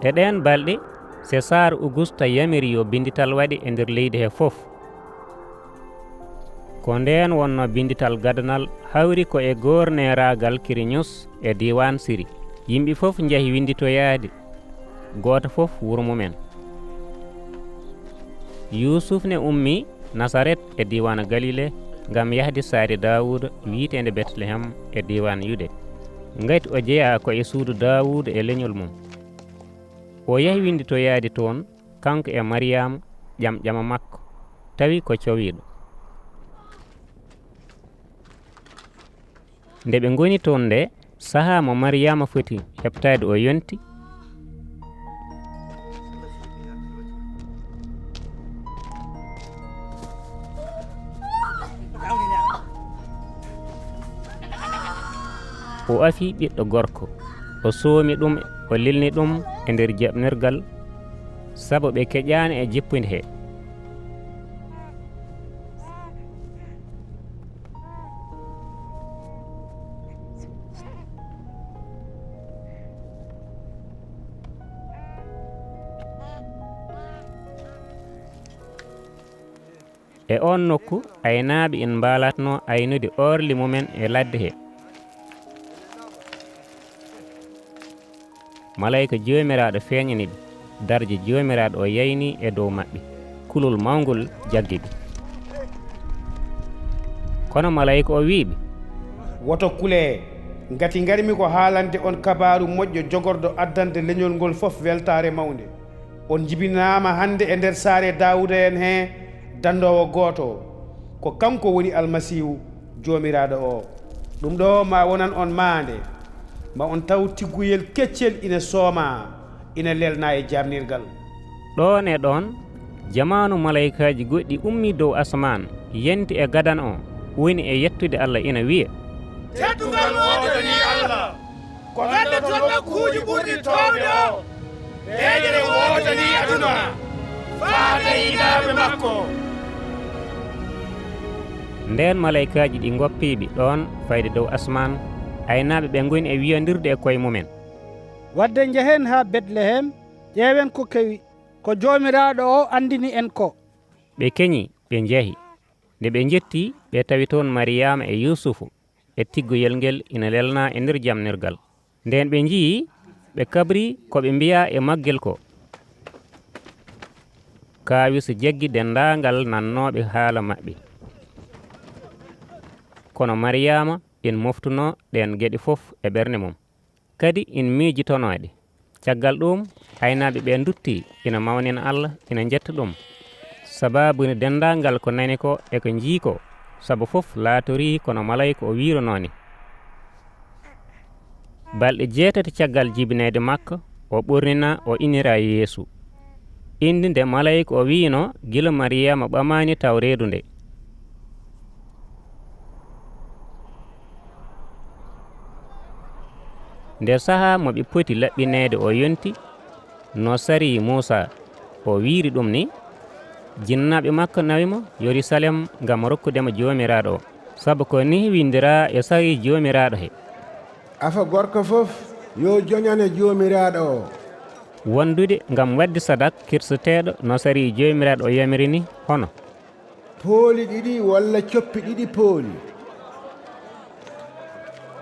E ɗen balɗe César Auguste yamiri yo bindital waɗi e nder leydi he fof. Ko nden wonno bindital gadanal hawri ko e gorneragal Quirinius e diwan Syrie. Yimɓe fof jeehi winditoyaade goto fof wuro mumen. Yusuf ne ummi Nasaret e diwan Galile ngam yahde saare Dawuda wiitende Bethlehem e diwan Yude. Ngati o jeeya ko e suudu Dawuda e leñol mum. O yahi winditoyaade toon kanko e Mariama ƴamƴama makko tawi ko cowiɗo. Nde ɓe ngoni toon nde saha mo Mariama foti heɓtade o yonti, o afi ɓiɗɗo gorko, o soomi ɗum o lilni ɗum e nder jaɓnirgal sabu ɓe keƴani e jippude he. E on nokku aynaaɓe en mbalatno aynude orli mumen e ladde he. Malayika jomiraɗo feeñani ɓe, darje jomiraɗo o yayni e dow maɓɓe, kulol mawgol jaggi ɓe. Kono malayika o wiiɓe, woto kule, ngati garmi ko haalande on kabaru moƴƴo jogorɗo addande leñol ngol fof weltare mawde. On jibinama hande e nder saare Dawuda en he dandowo goto, ko kanko woni almasihu jomiraɗo o. ɗum ɗo ma wonan on maande, ma on taw tigguyel keccel ina sooma ina lelna e jarnirgal. ɗon e ɗon jamanu malayikaji goɗɗi ummi dow asaman yenti e gadan o woni e yettude Allah ina wiya, teddugal wodani Allah ko gaddaton nokkuji ɓurɗi towde o, leyɗele wodani aduna faade yiɗaɓe makko. Nden malayikaji ɗi goppiɓe ɗon fayde dow asman, aynaɓe ɓe goni e wiyandirde e koye mumen, wadde jehen ha Bethlehem ƴeewen ko kewi, ko jomiraɗo o andini en ko. ɓe keñi ɓe jeehi. Nde ɓe jetti ɓe tawi toon Mariama e Yusufu e tiggoyel ngel ina lelna e nder jamnirgal. Nden ɓe jii ɓe kabri ko ɓe mbiya e maggel ko. Kaawiso jaggi dendagal nannoɓe haala maɓɓe. Kono Mariama en moftuno ɗen geɗe fof e ɓernde mum, kadi in miijitonoɗe. Caggal ɗum aynaɓe ɓe dutti ina mawnina Allah, ina jetta ɗum sababuni dendagal ko nani ko e ko jii ko, sabu fof laatori kono malayika o wiirononi. Balɗe 8 caggal jibinede makko o ɓurnina o inira Yeesu. Indi nde malayika o wiino gila Mariama ɓamani taw reedu nde. Nder saha mo ɓe poti laɓɓinede o yonti, no sari Musa o wiiri ɗum ni, jinnaɓe makko nawimo Yerusalem ngam rokkudemo jomiraɗo o, sabu ko ni windira e sari jomiraɗo he, afa gorko fof yo joñane jomiraɗo o. wondude ngam wadde sadak kirseteɗo no sari jomiraɗo o yamiri ni hono pooli ɗiɗi walla coppi ɗiɗi pooli.